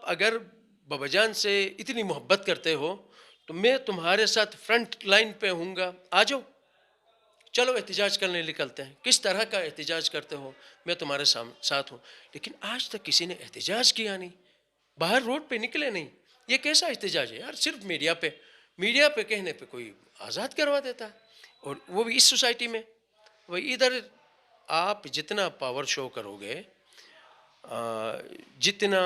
اگر بابا جان سے اتنی محبت کرتے ہو تو میں تمہارے ساتھ فرنٹ لائن پہ ہوں گا، آ جاؤ، چلو احتجاج کرنے نکلتے ہیں، کس طرح کا احتجاج کرتے ہو میں تمہارے ساتھ ہوں. لیکن آج تک کسی نے احتجاج کیا نہیں، باہر روڈ پہ نکلے نہیں. یہ کیسا احتجاج ہے یار؟ صرف میڈیا پہ کہنے پہ کوئی آزاد کروا دیتا ہے، اور وہ بھی اس سوسائٹی میں. وہی ادھر آپ جتنا پاور شو کرو گے، جتنا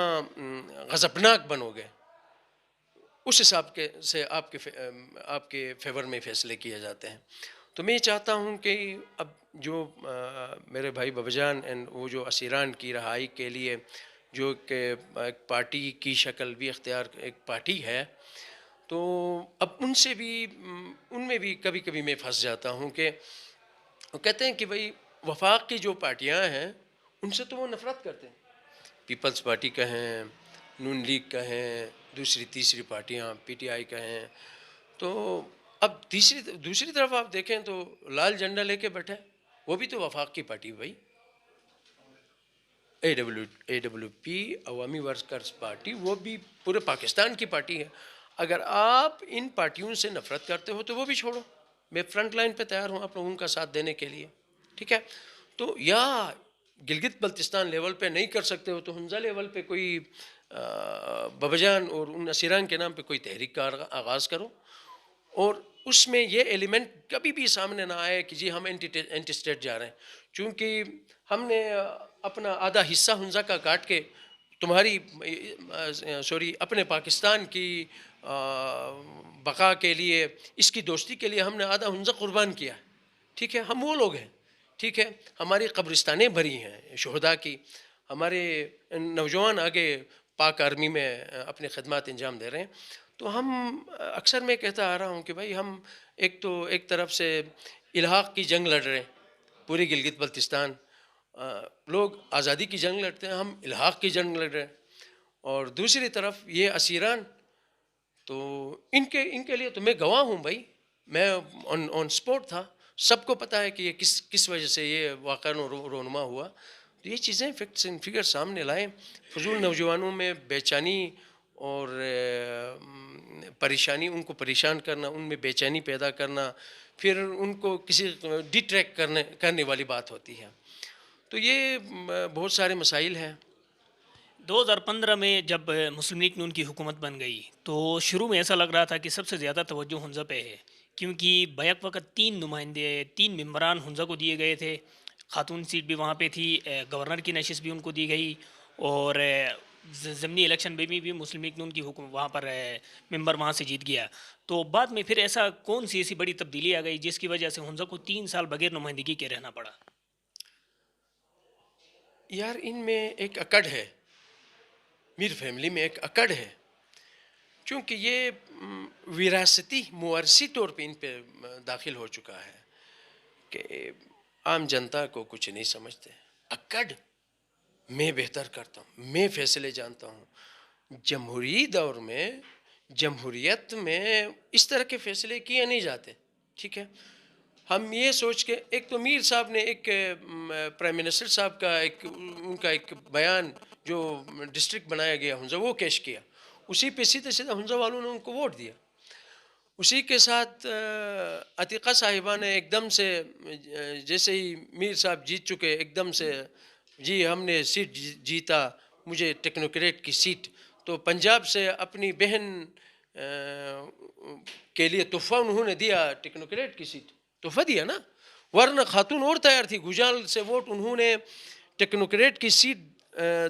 غضبناک بنو گے، اس حساب کے سے آپ کے فیور میں فیصلے کیے جاتے ہیں. تو میں چاہتا ہوں کہ اب جو میرے بھائی بابا جان وہ جو اسیران کی رہائی کے لیے جو کہ ایک پارٹی کی شکل بھی اختیار، ایک پارٹی ہے، تو اب ان میں بھی کبھی کبھی میں پھنس جاتا ہوں کہ وہ کہتے ہیں کہ بھئی وفاق کی جو پارٹیاں ہیں ان سے تو وہ نفرت کرتے ہیں. پیپلز پارٹی کہیں، نون لیگ کہیں، دوسری تیسری پارٹیاں پی ٹی آئی کہیں. تو اب دوسری طرف آپ دیکھیں تو لال جھنڈا لے کے بیٹھے، وہ بھی تو وفاق کی پارٹی بھائی. اے ڈبلیو پی عوامی ورکرز پارٹی، وہ بھی پورے پاکستان کی پارٹی ہے. اگر آپ ان پارٹیوں سے نفرت کرتے ہو تو وہ بھی چھوڑو، میں فرنٹ لائن پہ تیار ہوں آپ لوگوں کا ساتھ دینے کے لیے، ٹھیک ہے. تو یا گلگت بلتستان لیول پہ نہیں کر سکتے ہو تو حنزہ لیول پہ کوئی بابا جان اور ان اسیران کے نام پہ کوئی تحریک کا آغاز کرو، اور اس میں یہ ایلیمنٹ کبھی بھی سامنے نہ آئے کہ جی ہم اینٹی اسٹیٹ جا رہے ہیں. چونکہ ہم نے اپنا آدھا حصہ حنزہ کا کاٹ کے اپنے پاکستان کی بقا کے لیے، اس کی دوستی کے لیے ہم نے آدھا حنزہ قربان کیا ہے، ٹھیک ہے. ہم وہ لوگ ہیں، ٹھیک ہے. ہماری قبرستانیں بھری ہیں شہداء کی، ہمارے نوجوان آگے پاک آرمی میں اپنے خدمات انجام دے رہے ہیں. تو ہم اکثر میں کہتا آ رہا ہوں کہ بھائی ہم ایک طرف سے الحاق کی جنگ لڑ رہے ہیں، پوری گلگت بلتستان لوگ آزادی کی جنگ لڑتے ہیں، ہم الحاق کی جنگ لڑ رہے ہیں. اور دوسری طرف یہ اسیران، تو ان کے لیے تو میں گواہ ہوں بھائی، میں آن سپورٹ تھا. سب کو پتہ ہے کہ یہ کس وجہ سے یہ واقعہ رونما ہوا. تو یہ چیزیں فیکٹس اینڈ فگر سامنے لائیں. فضول نوجوانوں میں بے چینی اور پریشانی، ان کو پریشان کرنا، ان میں بے چینی پیدا کرنا، پھر ان کو کسی ڈیٹریکٹ کرنے والی بات ہوتی ہے. تو یہ بہت سارے مسائل ہیں. 2015 میں جب مسلم لیگ نون کی حکومت بن گئی تو شروع میں ایسا لگ رہا تھا کہ سب سے زیادہ توجہ حنزہ پہ ہے، کیونکہ بیک وقت 3 ممبران حنزہ کو دیے گئے تھے. خاتون سیٹ بھی وہاں پہ تھی، گورنر کی نشست بھی ان کو دی گئی، اور ضمنی الیکشن میں بھی مسلم لیگ نون کی حکومت وہاں پر ممبر وہاں سے جیت گیا. تو بعد میں پھر ایسا کون سی ایسی بڑی تبدیلی آ گئی جس کی وجہ سے حنزہ کو 3 سال بغیر نمائندگی کے رہنا پڑا؟ یار ان میں ایک اکڑ ہے، میر فیملی میں ایک اکڑ ہے، چونکہ یہ وراثتی موارثی طور پہ ان پہ داخل ہو چکا ہے کہ عام جنتا کو کچھ نہیں سمجھتے. اکڑ، میں بہتر کرتا ہوں، میں فیصلے جانتا ہوں. جمہوری دور میں، جمہوریت میں اس طرح کے فیصلے کیے نہیں جاتے، ٹھیک ہے. ہم یہ سوچ کے، ایک تو میر صاحب نے ایک پرائم منسٹر صاحب کا ان کا ایک بیان جو ڈسٹرکٹ بنایا گیا حنزہ وہ پیش کیا، اسی پہ سیدھے حنزہ والوں نے ان کو ووٹ دیا. اسی کے ساتھ عتیقہ صاحبہ نے ایک دم سے جیسے ہی میر صاحب جیت چکے، ایک دم سے جی ہم نے سیٹ جیتا، مجھے ٹیکنوکریٹ کی سیٹ. تو پنجاب سے اپنی بہن کے لیے تحفہ انہوں نے دیا، ٹیکنوکریٹ کی سیٹ تحفہ دیا نا، ورنہ خاتون اور تیار تھی. گجال سے ووٹ انہوں نے ٹیکنوکریٹ کی سیٹ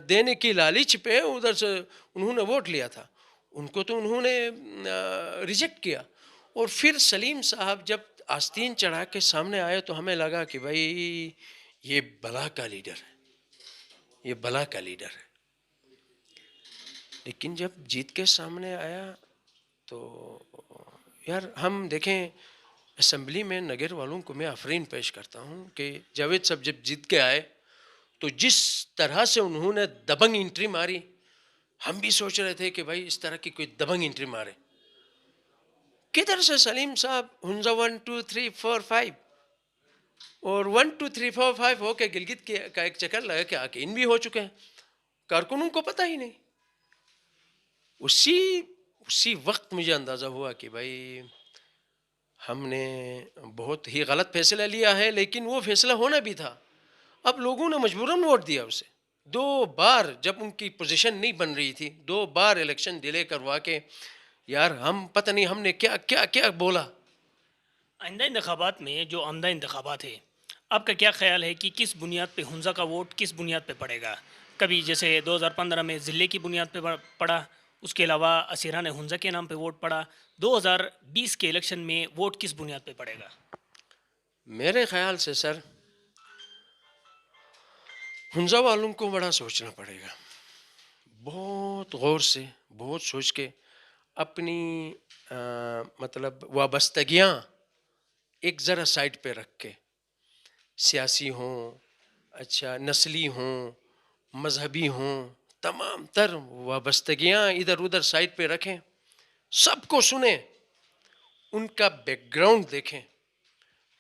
دینے کی لالچ پہ ادھر سے انہوں نے ووٹ لیا تھا، ان کو تو انہوں نے ریجیکٹ کیا. اور پھر سلیم صاحب جب آستین چڑھا کے سامنے آئے تو ہمیں لگا کہ بھائی یہ بلا کا لیڈر ہے، یہ بلا کا لیڈر ہے. لیکن جب جیت کے سامنے آیا تو یار ہم دیکھیں، اسمبلی میں نگر والوں کو میں آفرین پیش کرتا ہوں کہ جاوید صاحب جب جیت کے آئے تو جس طرح سے انہوں نے دبنگ انٹری ماری، ہم بھی سوچ رہے تھے کہ بھائی اس طرح کی کوئی دبنگ انٹری مارے. کدھر سے سلیم صاحب حنزہ 1 2 3 4 5 اور 1 2 3 4 5 ہو کے گلگت کا ایک چکر لگا کے آ کے ان بھی ہو چکے ہیں. کارکنوں کو پتہ ہی نہیں. اسی وقت مجھے اندازہ ہوا کہ بھائی ہم نے بہت ہی غلط فیصلہ لیا ہے، لیکن وہ فیصلہ ہونا بھی تھا. اب لوگوں نے مجبوراً ووٹ دیا اسے. 2 بار جب ان کی پوزیشن نہیں بن رہی تھی، 2 بار الیکشن ڈیلے کروا کے، یار ہم پتہ نہیں ہم نے کیا کیا کیا بولا. آئندہ انتخابات میں جو آمدہ انتخابات ہے، آپ کا کیا خیال ہے کہ کس بنیاد پہ ہنزا کا ووٹ کس بنیاد پہ پڑے گا؟ کبھی جیسے 2015 میں ضلع کی بنیاد پہ پڑا، اس کے علاوہ اسیران ہنزا کے نام پہ ووٹ پڑا، 2020 کے الیکشن میں ووٹ کس بنیاد پہ پڑے گا؟ میرے خیال سے سر، ہنزا والوں کو بڑا سوچنا پڑے گا، بہت غور سے، بہت سوچ کے اپنی مطلب وابستگیاں ایک ذرا سائڈ پہ رکھ کے، سیاسی ہوں، اچھا نسلی ہوں، مذہبی ہوں، تمام تر وابستگیاں ادھر ادھر سائڈ پہ رکھیں، سب کو سنیں، ان کا بیک گراؤنڈ دیکھیں.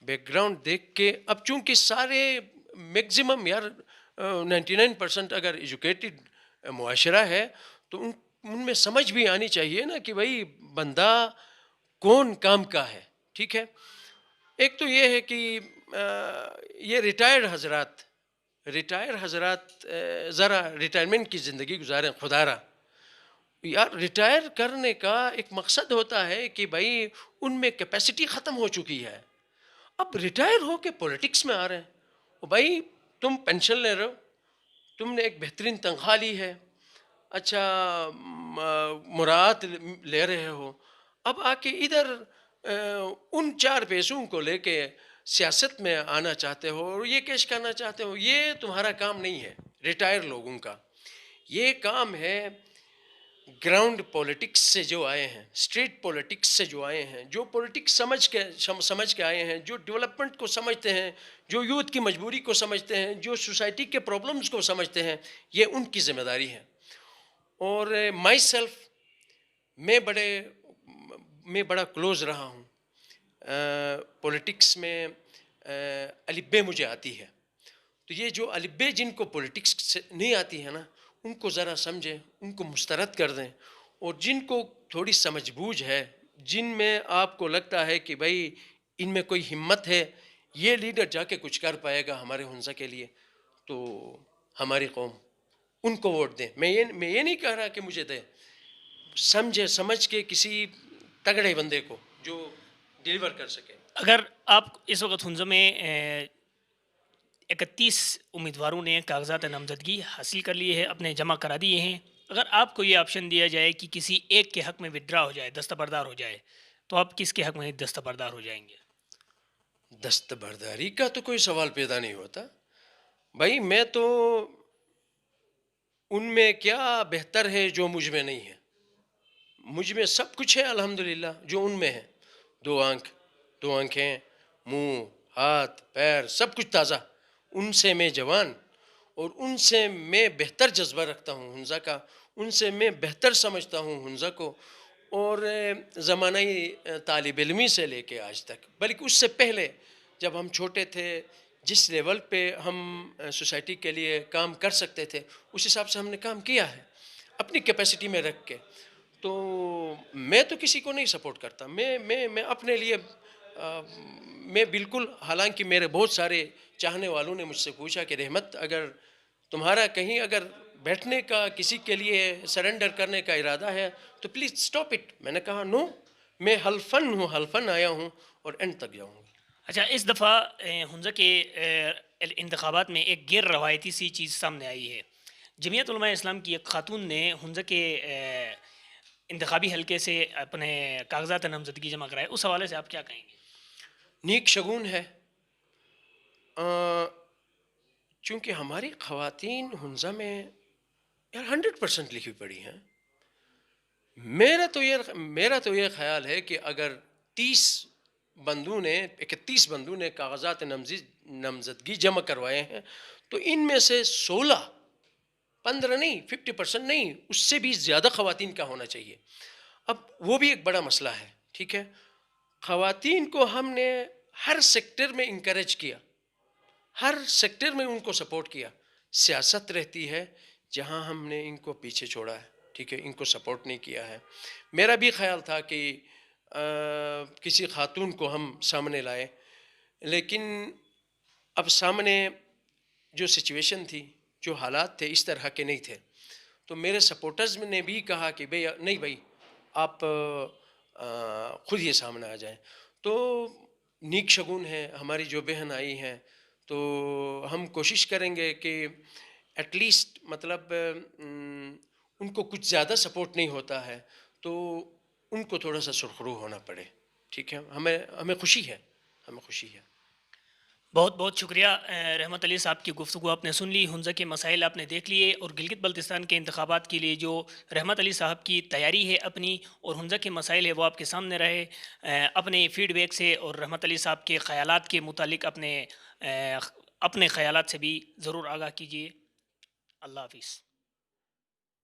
بیک گراؤنڈ دیکھ کے، اب چونکہ سارے میکزیمم یار 99% اگر ایجوکیٹڈ معاشرہ ہے تو ان میں سمجھ بھی آنی چاہیے نا کہ بھائی بندہ کون کام کا ہے. ٹھیک ہے، ایک تو یہ ہے کہ یہ ریٹائر حضرات ذرا ریٹائرمنٹ کی زندگی گزاریں. خدا را یار ریٹائر کرنے کا ایک مقصد ہوتا ہے کہ بھائی ان میں کیپیسٹی ختم ہو چکی ہے، اب ریٹائر ہو کے پولیٹکس میں آ رہے ہیں. بھائی تم پینشن لے رہے ہو، تم نے ایک بہترین تنخواہ لی ہے، اچھا مراعات لے رہے ہو، اب آ کے ادھر ان 4 پیسوں کو لے کے سیاست میں آنا چاہتے ہو اور یہ کیش کرنا چاہتے ہو. یہ تمہارا کام نہیں ہے ریٹائر لوگوں کا. یہ کام ہے گراؤنڈ پولیٹکس سے جو آئے ہیں، اسٹریٹ پولیٹکس سے جو آئے ہیں، جو پولیٹکس سمجھ کے آئے ہیں، جو ڈیولپمنٹ کو سمجھتے ہیں، جو یوتھ کی مجبوری کو سمجھتے ہیں، جو سوسائٹی کے پرابلمز کو سمجھتے ہیں. یہ ان کی ذمہ داری ہے. اور مائی سیلف، میں بڑا کلوز رہا ہوں پولیٹکس میں. الف ب مجھے آتی ہے، تو یہ جو الف ب جن کو پولیٹکس سے نہیں آتی ہے نا، ان کو ذرا سمجھیں، ان کو مسترد کر دیں. اور جن کو تھوڑی سمجھ بوجھ ہے، جن میں آپ کو لگتا ہے کہ بھائی ان میں کوئی ہمت ہے، یہ لیڈر جا کے کچھ کر پائے گا ہمارے ہنزا کے لیے، تو ہماری قوم ان کو ووٹ دیں. میں یہ نہیں کہہ رہا کہ مجھے دیں، سمجھ کے کسی تگڑے بندے کو جو ڈیلیور کر سکے. اگر آپ اس وقت ہنزا میں 31 امیدواروں نے کاغذات نامزدگی حاصل کر لیے ہے، اپنے جمع کرا دیے ہیں، اگر آپ کو یہ آپشن دیا جائے کہ کسی ایک کے حق میں ودرا ہو جائے، دستبردار ہو جائے، تو آپ کس کے حق میں دستبردار ہو جائیں گے؟ دستبرداری کا تو کوئی سوال پیدا نہیں ہوتا بھائی. میں تو ان میں کیا بہتر ہے جو مجھ میں نہیں ہے؟ مجھ میں سب کچھ ہے الحمدللہ جو ان میں ہے. 2 آنکھیں، منہ، ہاتھ، پیر، سب کچھ تازہ. ان سے میں جوان، اور ان سے میں بہتر جذبہ رکھتا ہوں ہنزا کا، ان سے میں بہتر سمجھتا ہوں ہنزا کو. اور زمانہ طالب علمی سے لے کے آج تک، بلکہ اس سے پہلے جب ہم چھوٹے تھے، جس لیول پہ ہم سوسائٹی کے لیے کام کر سکتے تھے، اس حساب سے ہم نے کام کیا ہے اپنی کیپیسٹی میں رکھ کے. تو میں تو کسی کو نہیں سپورٹ کرتا. میں اپنے لیے میں بالکل، حالانکہ میرے بہت سارے چاہنے والوں نے مجھ سے پوچھا کہ رحمت اگر تمہارا کہیں اگر بیٹھنے کا، کسی کے لیے سرنڈر کرنے کا ارادہ ہے تو پلیز سٹاپ اٹ. میں نے کہا نو، میں حلفن آیا ہوں اور اینڈ تک جاؤں گا. اچھا، اس دفعہ ہنزا کے انتخابات میں ایک غیر روایتی سی چیز سامنے آئی ہے. جمعیت علماء اسلام کی ایک خاتون نے ہنزا کے انتخابی حلقے سے اپنے کاغذات نامزدگی جمع کرائے، اس حوالے سے آپ کیا کہیں گے؟ نیک شگون ہے. چونکہ ہماری خواتین ہنزا میں یار 100% لکھی پڑی ہیں. میرا تو یہ خیال ہے کہ اگر 31 بندوں نے کاغذات نامزدگی جمع کروائے ہیں تو ان میں سے 15 نہیں، 50% نہیں، اس سے بھی زیادہ خواتین کا ہونا چاہیے. اب وہ بھی ایک بڑا مسئلہ ہے. ٹھیک ہے، خواتین کو ہم نے ہر سیکٹر میں انکریج کیا، ہر سیکٹر میں ان کو سپورٹ کیا. سیاست رہتی ہے جہاں ہم نے ان کو پیچھے چھوڑا ہے. ٹھیک ہے، ان کو سپورٹ نہیں کیا ہے. میرا بھی خیال تھا کہ کسی خاتون کو ہم سامنے لائیں، لیکن اب سامنے جو سچویشن تھی، جو حالات تھے، اس طرح کے نہیں تھے. تو میرے سپورٹرز نے بھی کہا کہ بھئی نہیں بھائی آپ خود یہ سامنے آ جائیں. تو نیک شگون ہے، ہماری جو بہن آئی ہیں تو ہم کوشش کریں گے کہ ایٹ لیسٹ مطلب ان کو کچھ زیادہ سپورٹ نہیں ہوتا ہے تو ان کو تھوڑا سا سرخرو ہونا پڑے. ٹھیک ہے، ہمیں خوشی ہے، ہمیں خوشی ہے. بہت بہت شکریہ رحمت علی صاحب کی گفتگو آپ نے سن لی، حنزہ کے مسائل آپ نے دیکھ لیے، اور گلگت بلتستان کے انتخابات کے لیے جو رحمت علی صاحب کی تیاری ہے اپنی، اور حنزہ کے مسائل ہے وہ آپ کے سامنے رہے. اپنے فیڈ بیک سے اور رحمت علی صاحب کے خیالات کے متعلق اپنے خیالات سے بھی ضرور آگاہ کیجیے. اللہ حافظ.